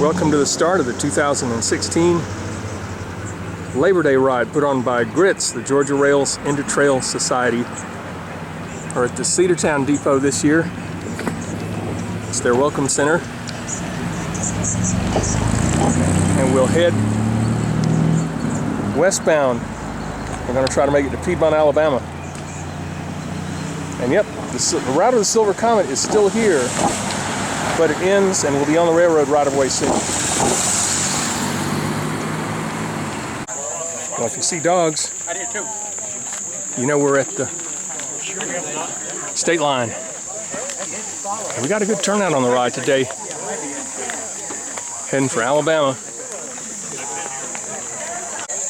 Welcome to the start of the 2016 Labor Day ride put on by G.R.I.T.S, the Georgia Rails Inter-Trail Society. We're at the Cedartown depot this year. It's their welcome center. And we'll head westbound. We're going to try to make it to Piedmont, Alabama. And yep, the route of the Silver Comet is still here, but it ends and we'll be on the railroad right away soon. Well, if you see dogs, I did too. you know we're at the state line. We got a good turnout on the ride today. Heading for Alabama.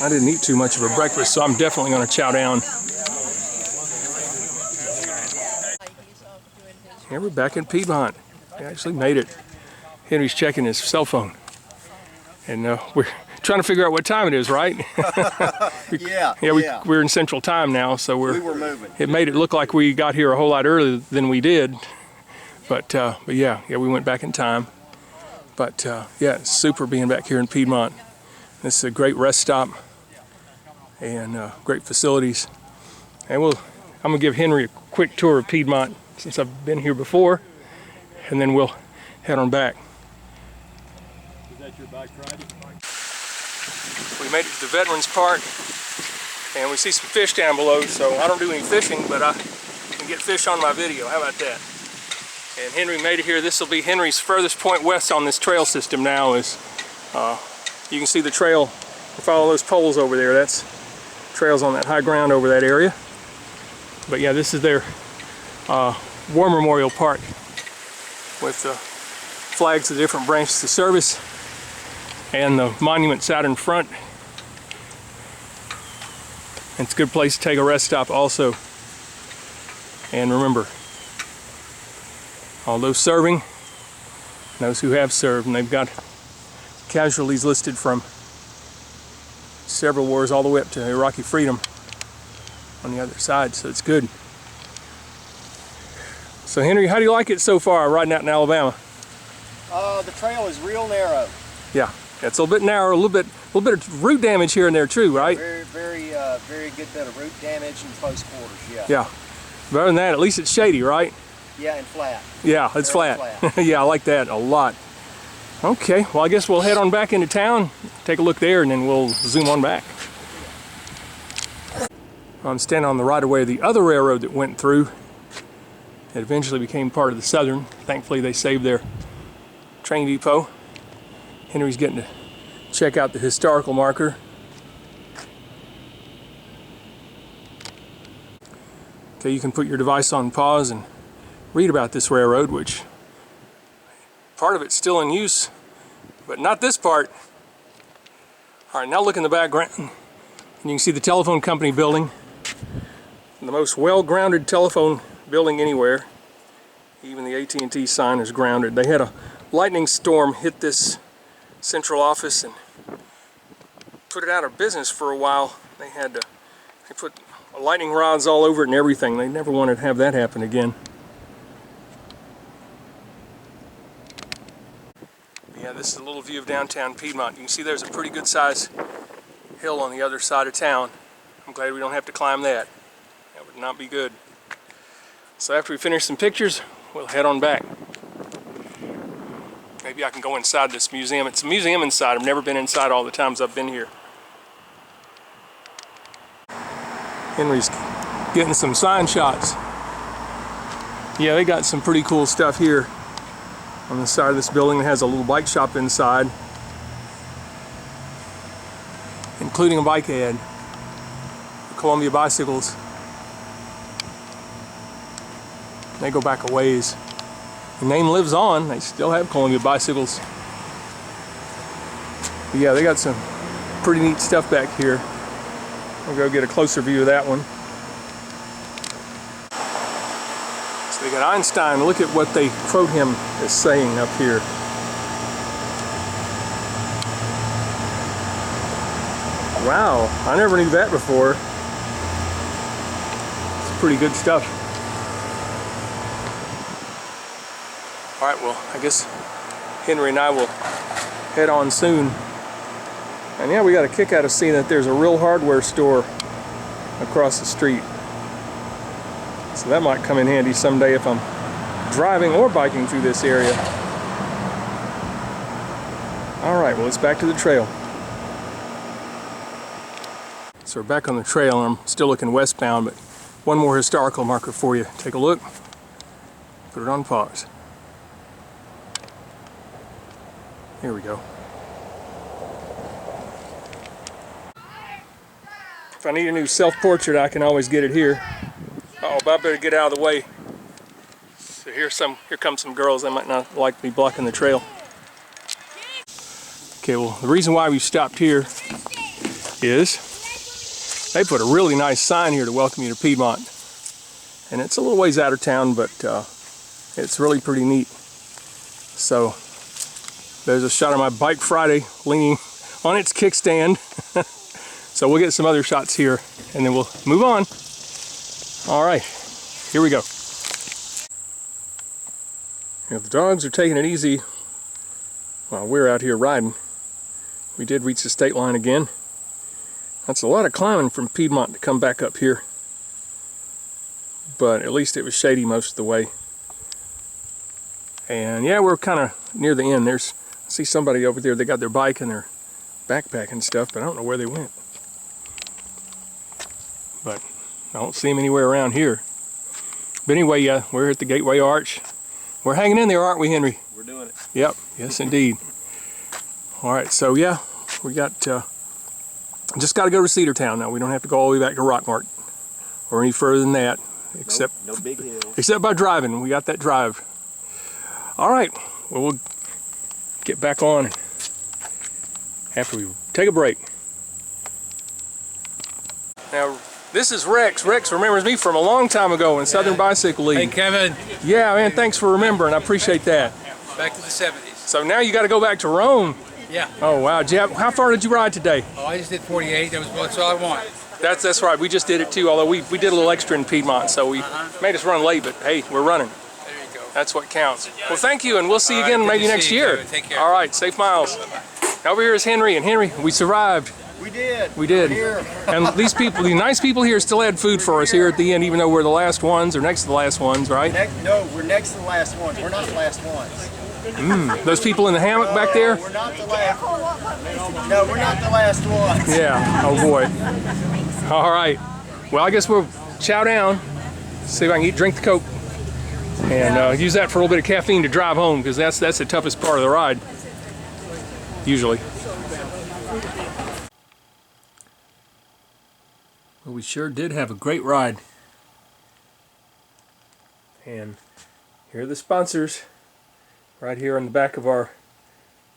I didn't eat too much of a breakfast, so I'm definitely going to chow down. Here we're back in Piedmont. We actually made it. Henry's checking his cell phone. And we're trying to figure out what time it is, right? We're in Central Time now, so we were moving. It made it look like we got here a whole lot earlier than we did. But yeah, we went back in time. But yeah, it's super being back here in Piedmont. This is a great rest stop and great facilities. And I'm gonna give Henry a quick tour of Piedmont since I've been here before, and then we'll head on back. Is that your bike ride? We made it to the Veterans Park, and we see some fish down below, so I don't do any fishing, but I can get fish on my video. How about that? And Henry made it here. This will be Henry's furthest point west on this trail system now. Is you can see the trail, follow those poles over there. That's trails on that high ground over that area. But yeah, this is their War Memorial Park with flags of different branches of service and the monuments out in front. It's a good place to take a rest stop also. And remember, all those serving, those who have served, and they've got casualties listed from several wars all the way up to Iraqi freedom on the other side, so it's good. So Henry, how do you like it so far riding out in Alabama? The trail is real narrow. Yeah, it's a little bit narrow, a little bit of root damage here and there too, right? Very good bit of root damage in close quarters. Yeah. Yeah. Better than that, at least it's shady, right? Yeah, and flat. Yeah, it's flat. Yeah, I like that a lot. Okay, well I guess we'll head on back into town, take a look there, and then we'll zoom on back. I'm standing on the right-of-way of the other railroad that went through. It eventually became part of the Southern. Thankfully they saved their train depot. Henry's getting to check out the historical marker. Okay, you can put your device on pause and read about this railroad, which part of it's still in use, but not this part. All right, now look in the background, and you can see the telephone company building, the most well-grounded telephone building anywhere. Even the AT&T sign is grounded. They had a lightning storm hit this central office and put it out of business for a while. They put lightning rods all over it and everything. They never wanted to have that happen again. Yeah, this is a little view of downtown Piedmont. You can see there's a pretty good sized hill on the other side of town. I'm glad we don't have to climb that. That would not be good. So after we finish some pictures, we'll head on back. Maybe I can go inside this museum. It's a museum inside. I've never been inside all the times I've been here. Henry's getting some sign shots. Yeah, they got some pretty cool stuff here on the side of this building. That has a little bike shop inside, including a bike ad for Columbia bicycles. They go back a ways. The name lives on. They still have Columbia bicycles. But yeah, they got some pretty neat stuff back here. We'll go get a closer view of that one. So they got Einstein. Look at what they quote him as saying up here. Wow, I never knew that before. It's pretty good stuff. All right, well, I guess Henry and I will head on soon. And yeah, we got a kick out of seeing that there's a real hardware store across the street. So that might come in handy someday if I'm driving or biking through this area. Alright, well, it's back to the trail. So we're back on the trail, and I'm still looking westbound, but one more historical marker for you. Take a look. Put it on pause. Here we go. If I need a new self-portrait, I can always get it here. Uh-oh, but I better get out of the way. So here come some girls that might not like me blocking the trail. Okay, well, the reason why we stopped here is they put a really nice sign here to welcome you to Piedmont. And it's a little ways out of town, but it's really pretty neat. So there's a shot of my Bike Friday leaning on its kickstand. So we'll get some other shots here and then we'll move on. All right, here we go. Now, the dogs are taking it easy while we're out here riding. We did reach the state line again. That's a lot of climbing from Piedmont to come back up here. But at least it was shady most of the way. And yeah, we're kind of near the end. I see somebody over there, they got their bike and their backpack and stuff, but I don't know where they went. But I don't see them anywhere around here. But anyway, yeah, we're at the Gateway Arch. We're hanging in there, aren't we, Henry? We're doing it. Yep, yes indeed. All right, so yeah, we got, just got to go to Cedartown now. We don't have to go all the way back to Rockmart or any further than that, except no big hill. Except by driving. We got that drive. All right, well, we'll get back on after we take a break. Now, this is Rex. Rex remembers me from a long time ago in Southern Bicycle League. Hey, Kevin. Yeah, man, thanks for remembering. I appreciate that. Back to the 70s. So now you got to go back to Rome. Yeah. Oh, wow. How far did you ride today? Oh, I just did 48. That's all I want. That's right. We just did it too, although we did a little extra in Piedmont, so we made us run late, but hey, we're running. There you go. That's what counts. Well, thank you, and we'll see you again Good maybe to next see you, year. Kevin. Take care. All right, safe miles. Over here is Henry, and Henry, we survived. We did. We did. We're here. And these people, the nice people here still had food for us here at the end, even though we're the last ones, or next to the last ones, right? No, we're next to the last ones. We're not the last ones. Those people in the hammock back there? We're not the last. No, we're not the last ones. Yeah, oh boy. All right. Well, I guess we'll chow down, see if I can drink the Coke, and use that for a little bit of caffeine to drive home, because that's the toughest part of the ride, usually. Well, we sure did have a great ride. And here are the sponsors, right here on the back of our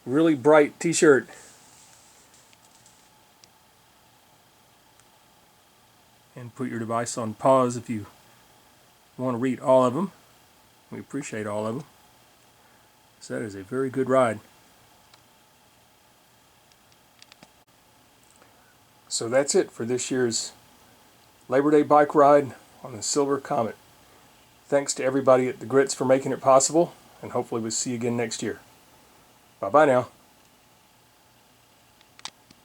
really bright t-shirt. And put your device on pause if you want to read all of them. We appreciate all of them. So that is a very good ride. So that's it for this year's Labor Day bike ride on the Silver Comet. Thanks to everybody at the G.R.I.T.S for making it possible, and hopefully we'll see you again next year. Bye-bye now.